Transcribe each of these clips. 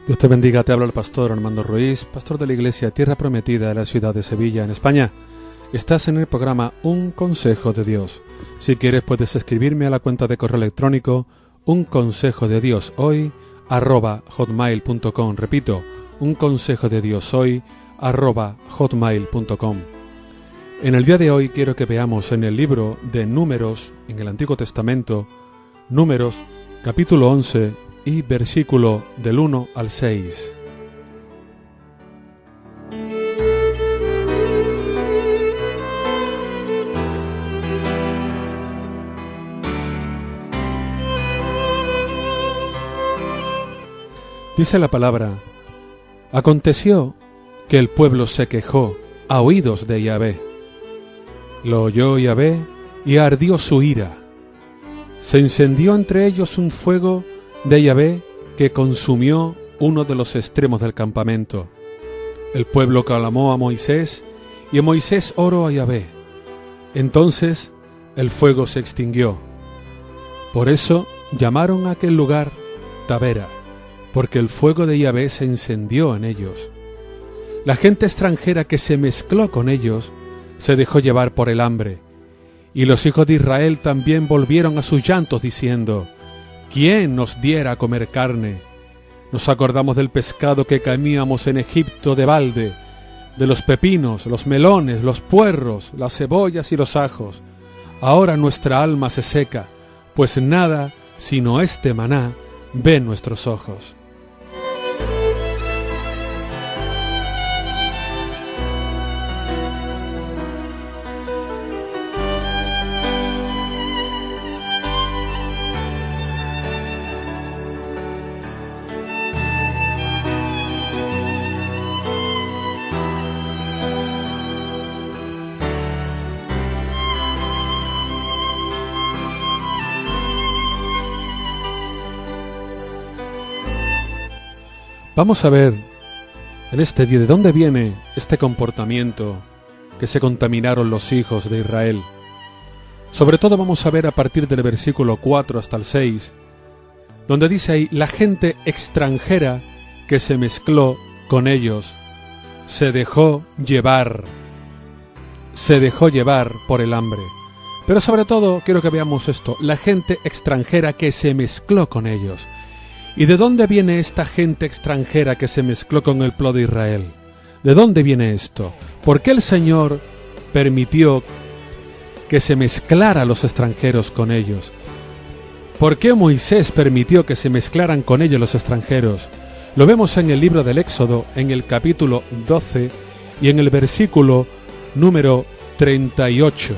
Dios te bendiga, te habla el pastor Armando Ruiz, pastor de la iglesia Tierra Prometida de la ciudad de Sevilla, en España. Estás en el programa Un Consejo de Dios. Si quieres puedes escribirme a la cuenta de correo electrónico unconsejodedioshoy@hotmail.com. Repito, unconsejodedioshoy@hotmail.com. En el día de hoy quiero que veamos en el libro de Números, en el Antiguo Testamento, Números, capítulo 11, y versículo del 1 al 6. Dice la palabra: Aconteció que el pueblo se quejó a oídos de Yahvé. Lo oyó Yahvé y ardió su ira. Se encendió entre ellos un fuego de Yahvé que consumió uno de los extremos del campamento. El pueblo clamó a Moisés, y Moisés oró a Yahvé. Entonces el fuego se extinguió. Por eso llamaron a aquel lugar Tabera, porque el fuego de Yahvé se encendió en ellos. La gente extranjera que se mezcló con ellos se dejó llevar por el hambre, y los hijos de Israel también volvieron a sus llantos diciendo: ¿Quién nos diera a comer carne? Nos acordamos del pescado que comíamos en Egipto de balde, de los pepinos, los melones, los puerros, las cebollas y los ajos. Ahora nuestra alma se seca, pues nada sino este maná ven nuestros ojos. Vamos a ver en este día de dónde viene este comportamiento que se contaminaron los hijos de Israel. Sobre todo vamos a ver a partir del versículo 4 hasta el 6, donde dice ahí: la gente extranjera que se mezcló con ellos se dejó llevar por el hambre. Pero sobre todo quiero que veamos esto: la gente extranjera que se mezcló con ellos. ¿Y de dónde viene esta gente extranjera que se mezcló con el pueblo de Israel? ¿De dónde viene esto? ¿Por qué el Señor permitió que se mezclara los extranjeros con ellos? ¿Por qué Moisés permitió que se mezclaran con ellos los extranjeros? Lo vemos en el libro del Éxodo, en el capítulo 12 y en el versículo número 38.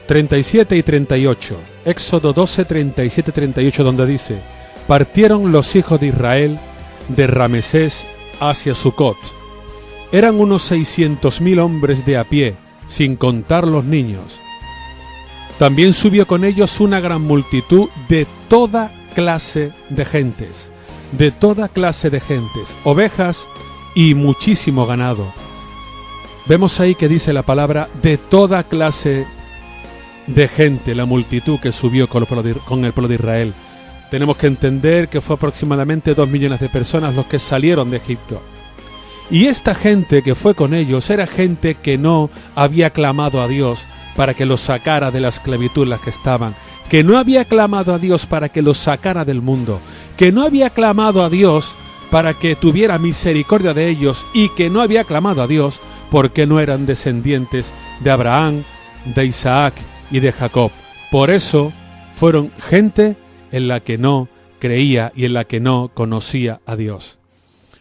37 y 38. Éxodo 12, 37 y 38, donde dice: partieron los hijos de Israel de Ramesés hacia Sucot. Eran unos 600.000 hombres de a pie, sin contar los niños. También subió con ellos una gran multitud de toda clase de gentes, ovejas y muchísimo ganado. Vemos ahí que dice la palabra de toda clase de gente, la multitud que subió con el pueblo de Israel. Tenemos que entender que fue aproximadamente 2 millones de personas los que salieron de Egipto. Y esta gente que fue con ellos era gente que no había clamado a Dios para que los sacara de la esclavitud en la que estaban, que no había clamado a Dios para que los sacara del mundo, que no había clamado a Dios para que tuviera misericordia de ellos, y que no había clamado a Dios porque no eran descendientes de Abraham, de Isaac y de Jacob. Por eso fueron gente en la que no creía y en la que no conocía a Dios.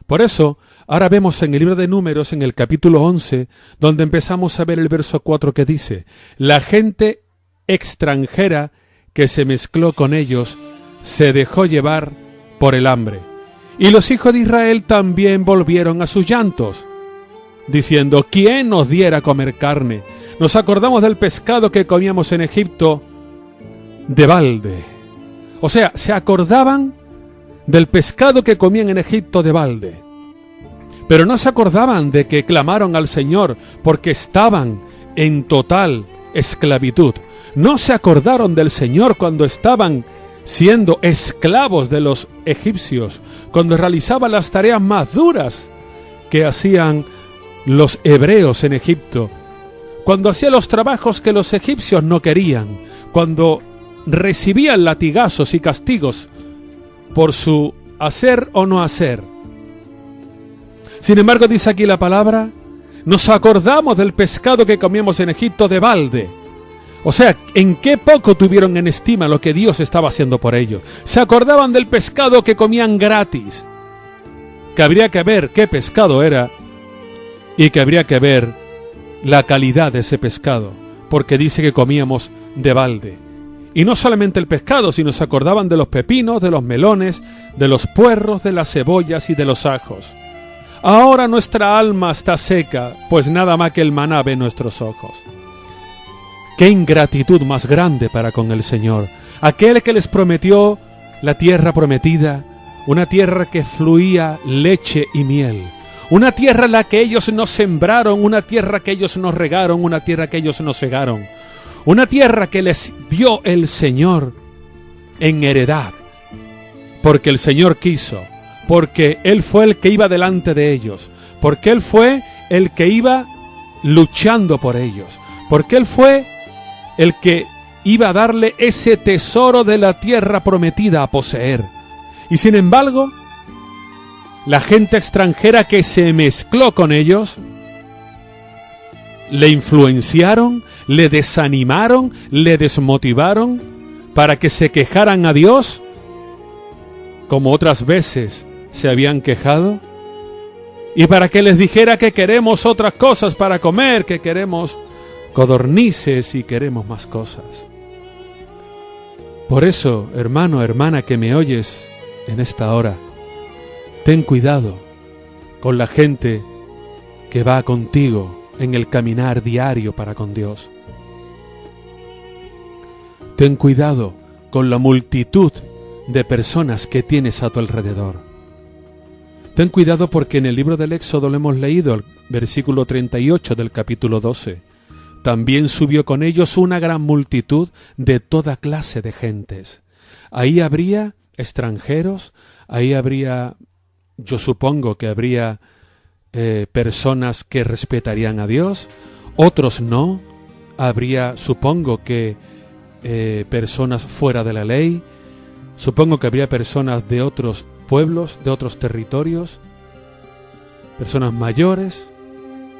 Por eso ahora vemos en el libro de Números, en el capítulo 11, donde empezamos a ver el verso 4 que dice: la gente extranjera que se mezcló con ellos se dejó llevar por el hambre, y los hijos de Israel también volvieron a sus llantos, diciendo: ¿quién nos diera a comer carne? Nos acordamos del pescado que comíamos en Egipto de balde. O sea, se acordaban del pescado que comían en Egipto de balde. Pero no se acordaban de que clamaron al Señor porque estaban en total esclavitud. No se acordaron del Señor cuando estaban siendo esclavos de los egipcios, cuando realizaban las tareas más duras que hacían los hebreos en Egipto, cuando hacían los trabajos que los egipcios no querían, cuando recibían latigazos y castigos por su hacer o no hacer. Sin embargo, dice aquí la palabra, nos acordamos del pescado que comíamos en Egipto de balde. O sea, en qué poco tuvieron en estima lo que Dios estaba haciendo por ellos. Se acordaban del pescado que comían gratis, que habría que ver qué pescado era y que habría que ver la calidad de ese pescado, porque dice que comíamos de balde. Y no solamente el pescado, sino se acordaban de los pepinos, de los melones, de los puerros, de las cebollas y de los ajos. Ahora nuestra alma está seca, pues nada más que el maná ve nuestros ojos. ¡Qué ingratitud más grande para con el Señor! Aquel que les prometió la tierra prometida, una tierra que fluía leche y miel, una tierra en la que ellos no sembraron, una tierra que ellos no regaron, una tierra que ellos no cegaron, una tierra que les dio el Señor en heredad, porque el Señor quiso, porque Él fue el que iba delante de ellos, porque Él fue el que iba luchando por ellos, porque Él fue el que iba a darle ese tesoro de la tierra prometida a poseer. Y sin embargo, la gente extranjera que se mezcló con ellos, le influenciaron, le desanimaron, le desmotivaron para que se quejaran a Dios, como otras veces se habían quejado, y para que les dijera que queremos otras cosas para comer, que queremos codornices y queremos más cosas. Por eso, hermano, hermana que me oyes en esta hora, ten cuidado con la gente que va contigo en el caminar diario para con Dios. Ten cuidado con la multitud de personas que tienes a tu alrededor. Ten cuidado porque en el libro del Éxodo lo hemos leído, el versículo 38 del capítulo 12. También subió con ellos una gran multitud de toda clase de gentes. Ahí habría extranjeros, ahí habría, yo supongo que habría personas que respetarían a Dios, otros no, habría, supongo que personas fuera de la ley, supongo que habría personas de otros pueblos, de otros territorios, personas mayores,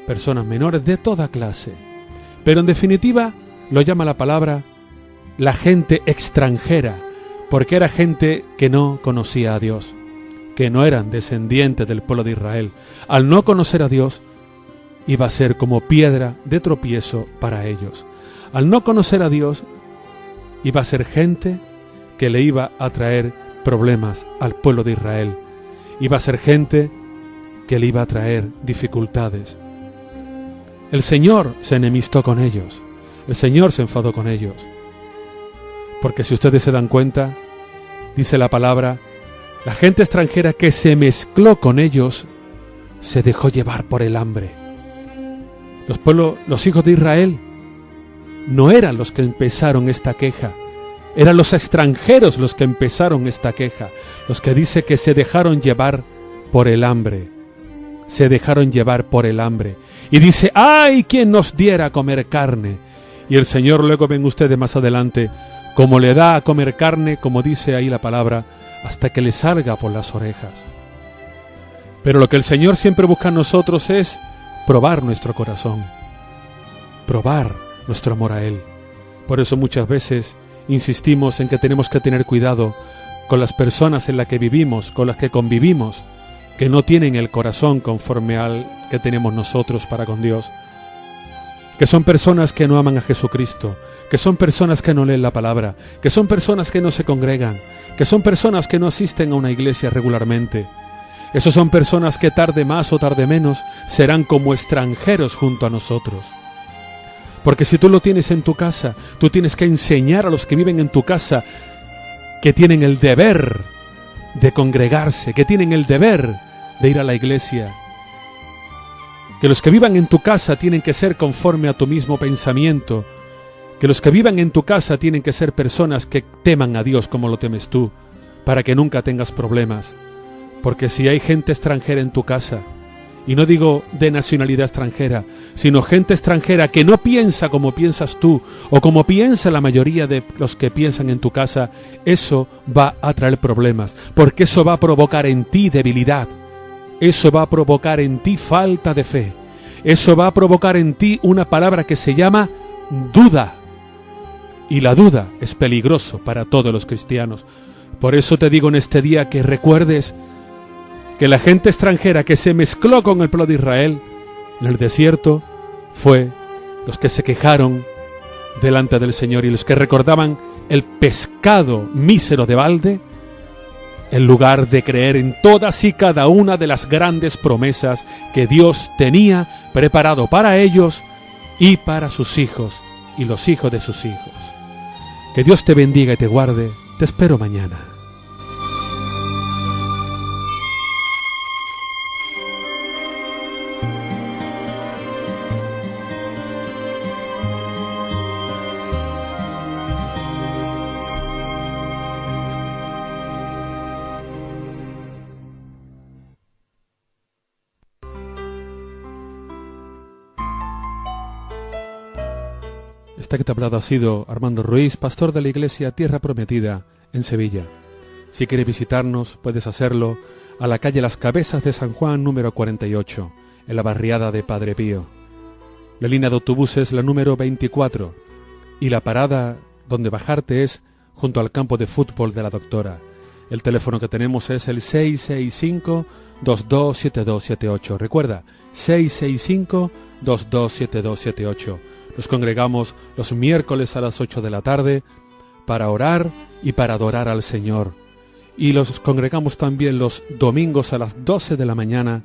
personas menores, de toda clase. Pero en definitiva lo llama la palabra la gente extranjera, porque era gente que no conocía a Dios, que no eran descendientes del pueblo de Israel. Al no conocer a Dios, iba a ser como piedra de tropiezo para ellos. Al no conocer a Dios, iba a ser gente que le iba a traer problemas al pueblo de Israel. Iba a ser gente que le iba a traer dificultades. El Señor se enemistó con ellos. El Señor se enfadó con ellos. Porque si ustedes se dan cuenta, dice la palabra, la gente extranjera que se mezcló con ellos se dejó llevar por el hambre. Los hijos de Israel no eran los que empezaron esta queja, eran los extranjeros los que empezaron esta queja, los que dice que se dejaron llevar por el hambre, se dejaron llevar por el hambre. Y dice, ¡ay, quien nos diera a comer carne! Y el Señor, luego ven ustedes más adelante, como le da a comer carne, como dice ahí la palabra, hasta que le salga por las orejas. Pero lo que el Señor siempre busca en nosotros es probar nuestro corazón, probar nuestro amor a Él. Por eso muchas veces insistimos en que tenemos que tener cuidado con las personas en las que vivimos, con las que convivimos, que no tienen el corazón conforme al que tenemos nosotros para con Dios, que son personas que no aman a Jesucristo, que son personas que no leen la palabra, que son personas que no se congregan, que son personas que no asisten a una iglesia regularmente. Esos son personas que tarde más o tarde menos serán como extranjeros junto a nosotros. Porque si tú lo tienes en tu casa, tú tienes que enseñar a los que viven en tu casa que tienen el deber de congregarse, que tienen el deber de ir a la iglesia. Que los que vivan en tu casa tienen que ser conforme a tu mismo pensamiento, que los que vivan en tu casa tienen que ser personas que teman a Dios como lo temes tú, para que nunca tengas problemas. Porque si hay gente extranjera en tu casa, y no digo de nacionalidad extranjera, sino gente extranjera que no piensa como piensas tú, o como piensa la mayoría de los que piensan en tu casa, eso va a traer problemas, porque eso va a provocar en ti debilidad, eso va a provocar en ti falta de fe, eso va a provocar en ti una palabra que se llama duda, y la duda es peligroso para todos los cristianos. Por eso te digo en este día que recuerdes que la gente extranjera que se mezcló con el pueblo de Israel en el desierto fue los que se quejaron delante del Señor y los que recordaban el pescado mísero de balde, en lugar de creer en todas y cada una de las grandes promesas que Dios tenía preparado para ellos y para sus hijos y los hijos de sus hijos. Que Dios te bendiga y te guarde. Te espero mañana. Esta que te ha hablado ha sido Armando Ruiz, pastor de la iglesia Tierra Prometida en Sevilla. Si quieres visitarnos, puedes hacerlo a la calle Las Cabezas de San Juan, número 48, en la barriada de Padre Pío. La línea de autobuses es la número 24 y la parada donde bajarte es junto al campo de fútbol de la Doctora. El teléfono que tenemos es el 665-227278. Recuerda, 665-227278. Nos congregamos los miércoles a las 8 de la tarde para orar y para adorar al Señor. Y los congregamos también los domingos a las 12 de la mañana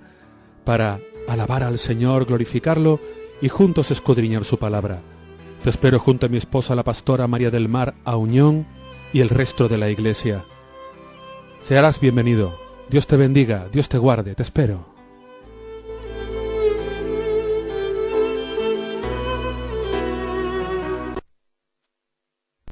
para alabar al Señor, glorificarlo y juntos escudriñar su palabra. Te espero junto a mi esposa, la pastora María del Mar Auñón, y el resto de la iglesia. Serás bienvenido. Dios te bendiga, Dios te guarde, te espero.